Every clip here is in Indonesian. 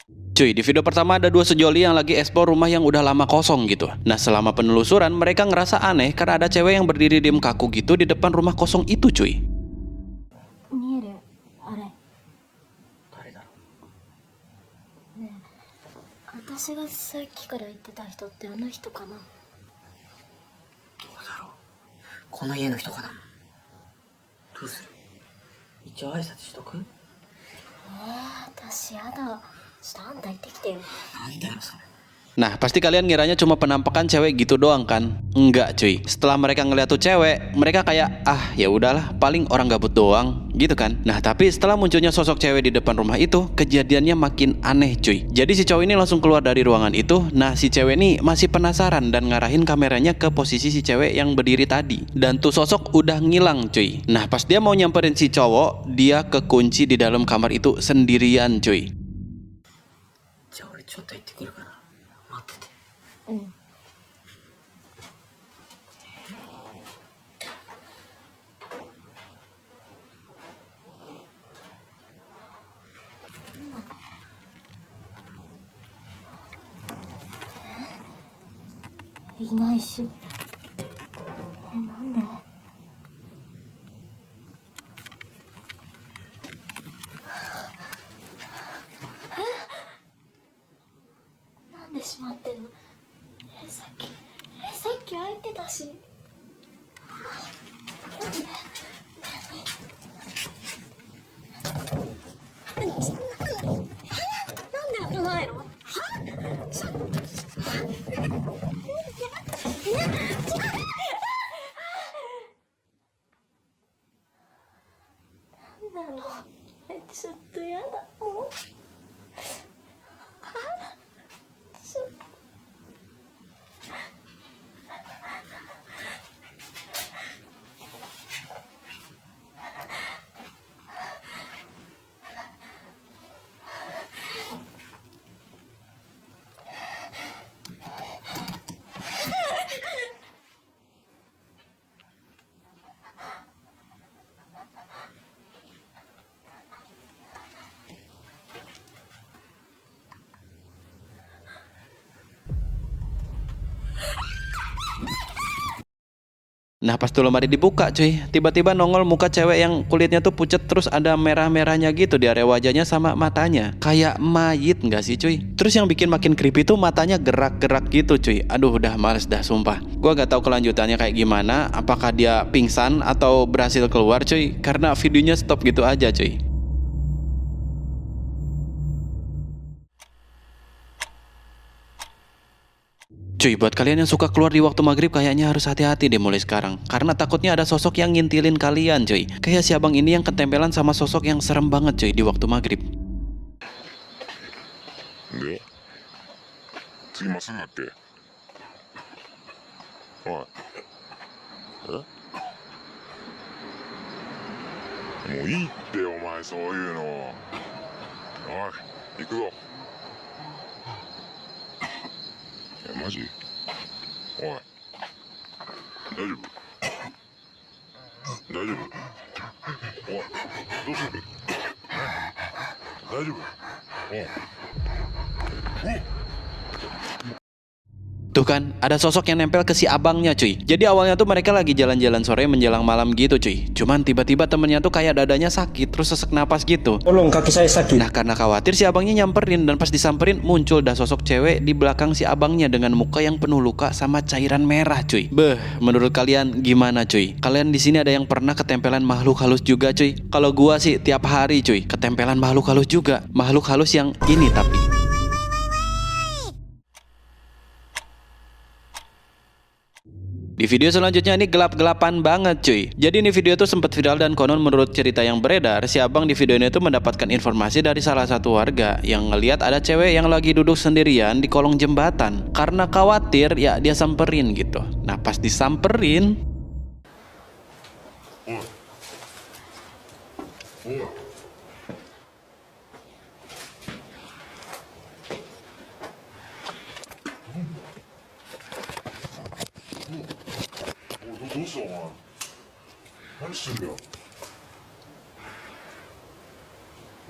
Cuy, di video pertama ada dua sejoli yang lagi eksplor rumah yang udah lama kosong gitu. Nah, selama penelusuran mereka ngerasa aneh karena ada cewek yang berdiri diem kaku gitu di depan rumah kosong itu, cuy. 見えるあれ誰だろねえ私がさっきから言ってた人ってあの人かなう。どうだろう。この家の人かな。どうする？一応挨拶しとく？私やだちょっとあんた行ってきてよなんだよそれ。 Nah, pasti kalian ngiranya cuma penampakan cewek gitu doang kan? Enggak, cuy. Setelah mereka ngeliat tuh cewek, mereka kayak, ah ya udahlah, paling orang gabut doang, gitu kan? Nah, tapi setelah munculnya sosok cewek di depan rumah itu, kejadiannya makin aneh, cuy. Jadi si cowok ini langsung keluar dari ruangan itu. Nah, si cewek ini masih penasaran dan ngarahin kameranya ke posisi si cewek yang berdiri tadi. Dan tuh sosok udah ngilang, cuy. Nah, pas dia mau nyamperin si cowok, dia kekunci di dalam kamar itu sendirian, cuy. じゃあ俺ちょっと行ってくるから待ってて。うんいないしなんでなんで閉まってんのさっき開いてたしなんで開かないのなんだろうちょっとやだもうちょっとNah, pas tuh lemari dibuka, cuy, tiba-tiba nongol muka cewek yang kulitnya tuh pucet terus ada merah-merahnya gitu di area wajahnya sama matanya. Kayak mayit nggak sih, cuy? Terus yang bikin makin creepy tuh matanya gerak-gerak gitu, cuy. Aduh, udah males dah sumpah. Gua nggak tahu kelanjutannya kayak gimana, apakah dia pingsan atau berhasil keluar, cuy? Karena videonya stop gitu aja, cuy. Cuy, buat kalian yang suka keluar di waktu maghrib kayaknya harus hati-hati deh mulai sekarang. Karena takutnya ada sosok yang ngintilin kalian, cuy. Kayak si abang ini yang ketempelan sama sosok yang serem banget, cuy, di waktu maghrib. で次まっすぐだっけおいもういいってお前そういうのおい行くぞマジおい大丈夫大丈夫おいどうする大丈夫おい Tuh kan, ada sosok yang nempel ke si abangnya, cuy. Jadi awalnya tuh mereka lagi jalan-jalan sore menjelang malam gitu, cuy. Cuman tiba-tiba temennya tuh kayak dadanya sakit, terus sesek napas gitu. Tolong kaki saya sakit. Nah, karena khawatir si abangnya nyamperin, dan pas disamperin muncul dah sosok cewek di belakang si abangnya dengan muka yang penuh luka sama cairan merah, cuy. Beh, menurut kalian gimana, cuy? Kalian di sini ada yang pernah ketempelan makhluk halus juga, cuy? Kalau gua sih tiap hari, cuy, ketempelan makhluk halus juga. Makhluk halus yang ini tapi. Di video selanjutnya ini gelap-gelapan banget, cuy. Jadi ini video tuh sempat viral dan konon menurut cerita yang beredar, si abang di video ini tuh mendapatkan informasi dari salah satu warga yang ngelihat ada cewek yang lagi duduk sendirian di kolong jembatan. Karena khawatir, ya dia samperin gitu. Nah, pas disamperin,どうしたお前何してんだよ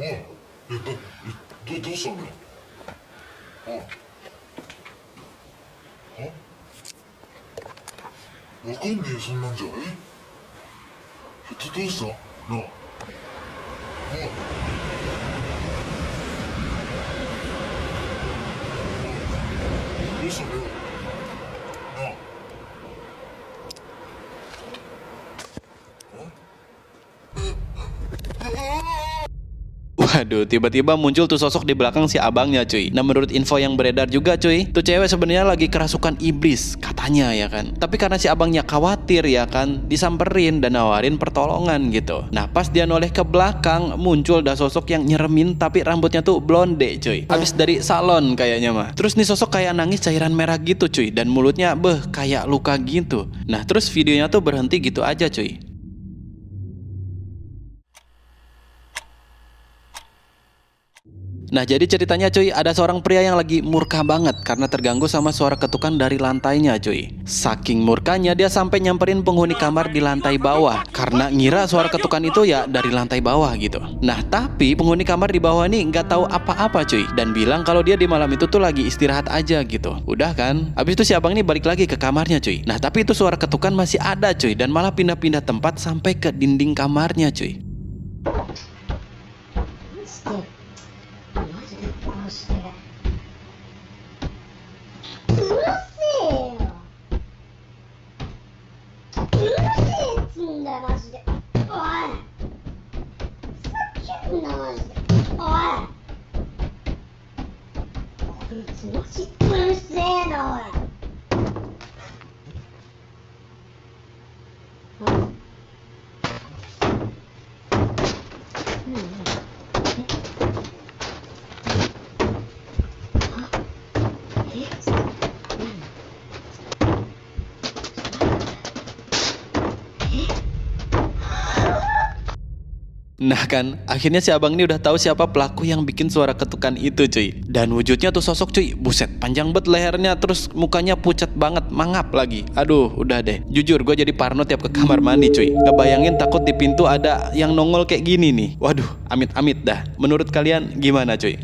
おいどうしたんだよわかんねえよ、そんなんじゃ。どうしたなあ。どうしたのよ。なあ。Waduh, tiba-tiba muncul tuh sosok di belakang si abangnya cuy. Nah menurut info yang beredar juga cuy, tuh cewek sebenarnya lagi kerasukan iblis katanya ya kan. Tapi karena si abangnya khawatir ya kan, disamperin dan nawarin pertolongan gitu. Nah pas dia noleh ke belakang, muncul dah sosok yang nyeremin tapi rambutnya tuh blonde cuy. Habis dari salon kayaknya mah. Terus nih sosok kayak nangis cairan merah gitu cuy, dan mulutnya kayak luka gitu. Nah terus videonya tuh berhenti gitu aja cuy. Nah jadi ceritanya cuy, ada seorang pria yang lagi murka banget karena terganggu sama suara ketukan dari lantainya cuy. Saking murkanya dia sampai nyamperin penghuni kamar di lantai bawah karena ngira suara ketukan itu ya dari lantai bawah gitu. Nah tapi penghuni kamar di bawah ini nggak tahu apa-apa cuy, dan bilang kalau dia di malam itu tuh lagi istirahat aja gitu. Udah kan, habis itu si abang ini balik lagi ke kamarnya cuy. Nah tapi itu suara ketukan masih ada cuy, dan malah pindah-pindah tempat sampai ke dinding kamarnya cuy. マジでうるせえようるせえっつんだよマジでおいふざけんなマジでおいこいつマジうるせえなおいNah kan, akhirnya si abang ini udah tahu siapa pelaku yang bikin suara ketukan itu cuy. Dan wujudnya tuh sosok cuy, buset, panjang banget lehernya, terus mukanya pucat banget, mangap lagi. Aduh, udah deh. Jujur, gue jadi parno tiap ke kamar mandi cuy. Ngebayangin takut di pintu ada yang nongol kayak gini nih. Waduh, amit-amit dah. Menurut kalian gimana cuy?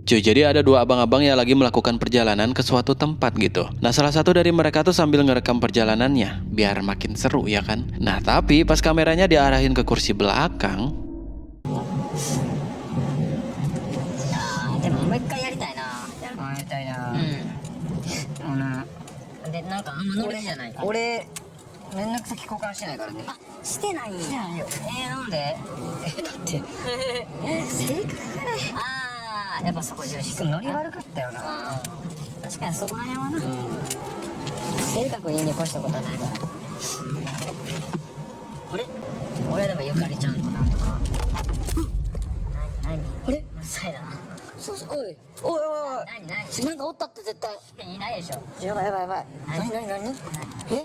Cuy, jadi ada dua abang-abang yang lagi melakukan perjalanan ke suatu tempat gitu. Nah, salah satu dari mereka tuh sambil ngerekam perjalanannya, biar makin seru ya kan. Nah, tapi pas kameranya diarahin ke kursi belakang, でももう一回やりたいな。やりたいな。でなんかあんま乗り気じゃない。俺連絡先交換してないからね。あ、してない。してないよ。なんで？だって性格がね。ああ、やっぱそこ重視する。ノリ悪かったよな。確かにそこら辺はな。性格いいに越したことはないから。あれ？俺でもゆかりちゃんとなんとか。何？あれ？うるさいな。そうそう、おいおいおいおい、何なんかおったって絶対いないでしょ。やばいやばいやばい。何え、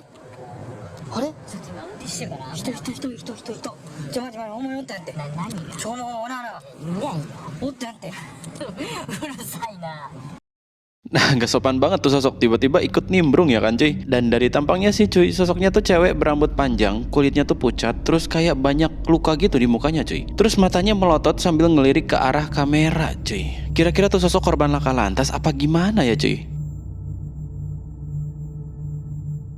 あれちょっと今運転してるから人待ってお前おったやんって。何ちょうどおらなおったやんって。うるさいな。 nah gak sopan banget tuh sosok tiba-tiba ikut nimbrung ya kan cuy. Dan dari tampangnya sih cuy, sosoknya tuh cewek berambut panjang, kulitnya tuh pucat, terus kayak banyak luka gitu di mukanya cuy. Terus matanya melotot sambil ngelirik ke arah kamera cuy. Kira-kira tuh sosok korban laka lantas apa gimana ya cuy?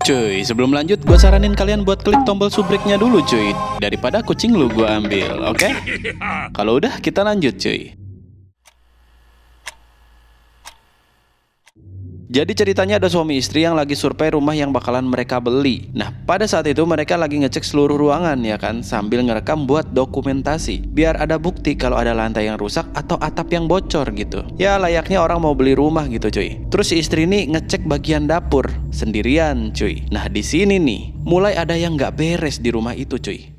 Cuy, sebelum lanjut gue saranin kalian buat klik tombol subrek-nya dulu cuy, daripada kucing lu gue ambil, oke? Kalau udah kita lanjut cuy. Jadi ceritanya ada suami istri yang lagi survei rumah yang bakalan mereka beli. Nah pada saat itu mereka lagi ngecek seluruh ruangan ya kan, sambil ngerekam buat dokumentasi, biar ada bukti kalau ada lantai yang rusak atau atap yang bocor gitu. Ya layaknya orang mau beli rumah gitu cuy. Terus si istri ini ngecek bagian dapur sendirian cuy. Nah di sini nih mulai ada yang nggak beres di rumah itu cuy.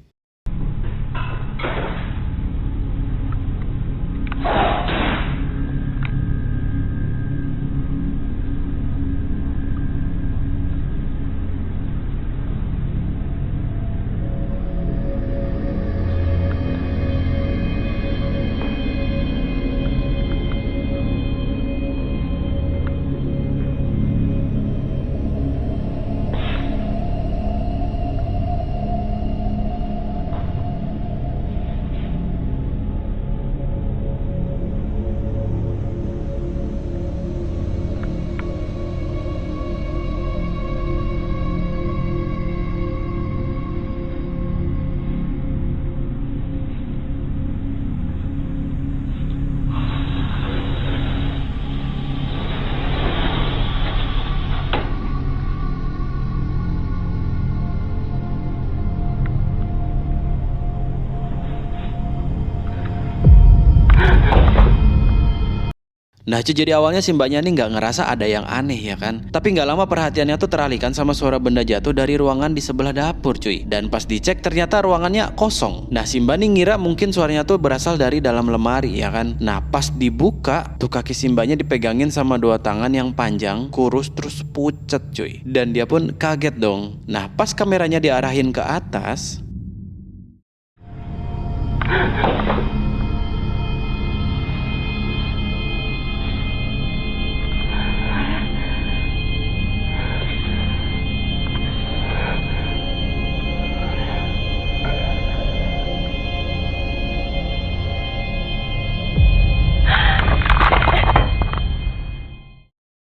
Nah cuy, jadi awalnya si mbaknya nih nggak ngerasa ada yang aneh ya kan. Tapi nggak lama perhatiannya tuh teralihkan sama suara benda jatuh dari ruangan di sebelah dapur cuy. Dan pas dicek ternyata ruangannya kosong. Nah si mbak nih ngira mungkin suaranya tuh berasal dari dalam lemari ya kan. Nah pas dibuka tuh kaki si mbaknya dipegangin sama dua tangan yang panjang, kurus terus pucet cuy. Dan dia pun kaget dong. Nah pas kameranya diarahin ke atas,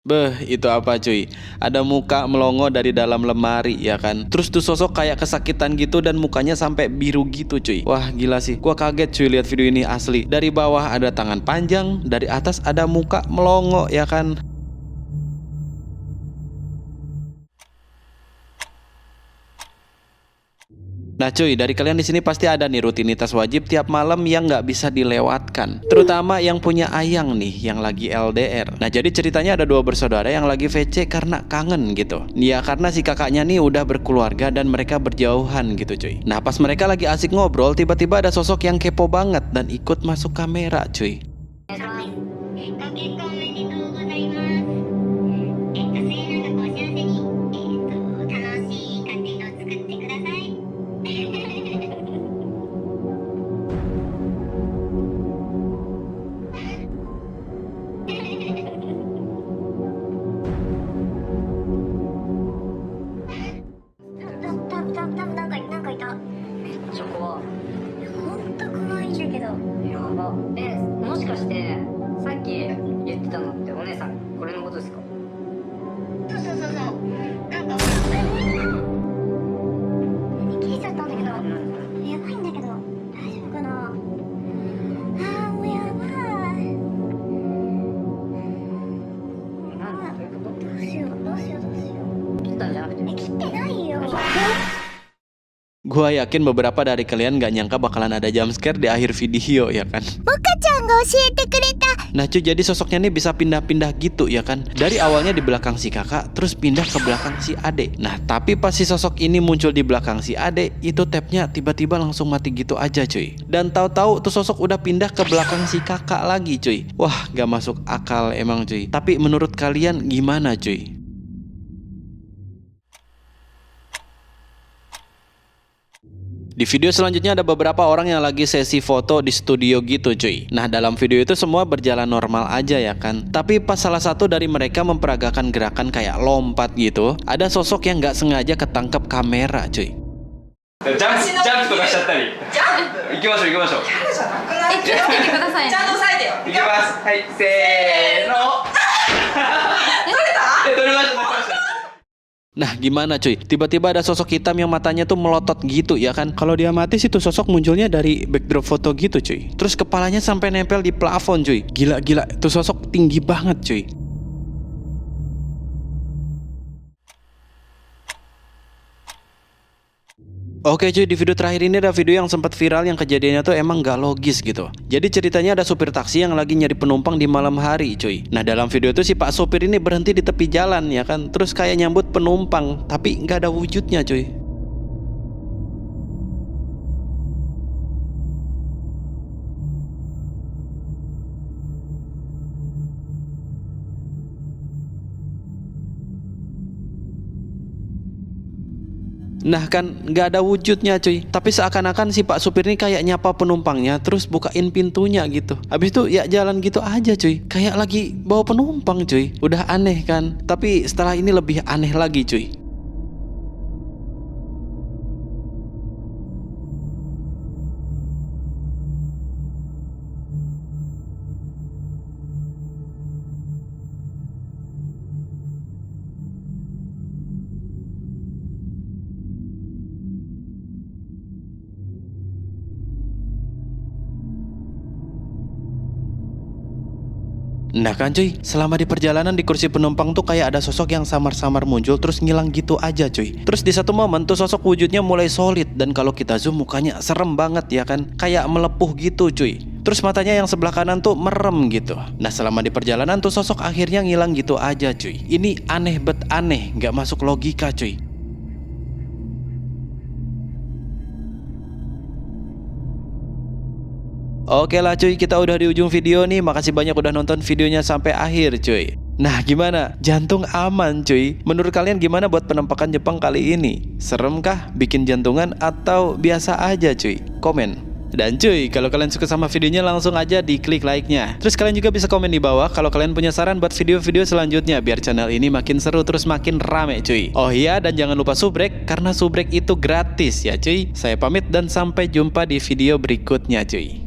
beh, itu apa cuy? Ada muka melongo dari dalam lemari ya kan. Terus tuh sosok kayak kesakitan gitu dan mukanya sampai biru gitu cuy. Wah gila sih, gua kaget cuy lihat video ini asli. Dari bawah ada tangan panjang, dari atas ada muka melongo ya kan. Nah cuy, dari kalian di sini pasti ada nih rutinitas wajib tiap malam yang nggak bisa dilewatkan. Terutama yang punya ayang nih, yang lagi LDR. Nah jadi ceritanya ada dua bersaudara yang lagi VC karena kangen gitu. Ya karena si kakaknya nih udah berkeluarga dan mereka berjauhan gitu cuy. Nah pas mereka lagi asik ngobrol, tiba-tiba ada sosok yang kepo banget dan ikut masuk kamera cuy. ご結婚おめでとうございます。末永くお幸せに、楽しい家庭を作ってください。なんかいた。そこはほんと怖いんだけど。やば。もしかしてさっき言ってたのってお姉さんこれのことですか？そう。なんか切れちゃったんだけど。やばいんだけど。大丈夫かな。もうやばい。なんでどういうこと？どうしよう。切ったんじゃなくて？切ってないよ。 Gua yakin beberapa dari kalian gak nyangka bakalan ada jump scare di akhir video ya kan. Nah cuy, jadi sosoknya nih bisa pindah-pindah gitu ya kan. Dari awalnya di belakang si kakak, terus pindah ke belakang si ade. Nah tapi pas si sosok ini muncul di belakang si ade, itu tabnya tiba-tiba langsung mati gitu aja cuy. Dan tahu-tahu tuh sosok udah pindah ke belakang si kakak lagi cuy. Wah gak masuk akal emang cuy. Tapi menurut kalian gimana cuy? Di video selanjutnya ada beberapa orang yang lagi sesi foto di studio gitu cuy. Nah dalam video itu semua berjalan normal aja ya kan. Tapi pas salah satu dari mereka memperagakan gerakan kayak lompat gitu, ada sosok yang gak sengaja ketangkep kamera cuy. Jump とかしちゃったり。行きましょう。気をつけてくださいね。ちゃんと押さえてよ。行きます。はい、せーの。取れました。Nah gimana cuy, tiba-tiba ada sosok hitam yang matanya tuh melotot gitu ya kan. Kalau dia mati sih tuh sosok munculnya dari backdrop foto gitu cuy. Terus kepalanya sampai nempel di plafon cuy. Gila, tuh sosok tinggi banget cuy. Oke cuy, di video terakhir ini ada video yang sempat viral yang kejadiannya tuh emang gak logis gitu. Jadi ceritanya ada supir taksi yang lagi nyari penumpang di malam hari cuy. Nah dalam video itu si pak sopir ini berhenti di tepi jalan ya kan. Terus kayak nyambut penumpang, tapi gak ada wujudnya cuy. Nah kan nggak ada wujudnya cuy. Tapi seakan-akan si pak supir ini kayak nyapa penumpangnya, terus bukain pintunya gitu. Habis itu ya jalan gitu aja cuy. Kayak lagi bawa penumpang cuy. Udah aneh kan. Tapi setelah ini lebih aneh lagi cuy. Nah kan cuy, selama di perjalanan di kursi penumpang tuh kayak ada sosok yang samar-samar muncul terus ngilang gitu aja cuy. Terus di satu momen tuh sosok wujudnya mulai solid dan kalau kita zoom mukanya serem banget ya kan, kayak melepuh gitu cuy. Terus matanya yang sebelah kanan tuh merem gitu. Nah selama di perjalanan tuh sosok akhirnya ngilang gitu aja cuy. Ini aneh bet aneh, nggak masuk logika cuy. Oke lah cuy, kita udah di ujung video nih. Makasih banyak udah nonton videonya sampai akhir cuy. Nah gimana? Jantung aman cuy. Menurut kalian gimana buat penampakan Jepang kali ini? Serem kah? Bikin jantungan atau biasa aja cuy? Komen. Dan cuy, kalau kalian suka sama videonya langsung aja diklik like-nya. Terus kalian juga bisa komen di bawah kalau kalian punya saran buat video-video selanjutnya biar channel ini makin seru terus makin rame cuy. Oh iya, dan jangan lupa subrek karena subrek itu gratis ya cuy. Saya pamit dan sampai jumpa di video berikutnya cuy.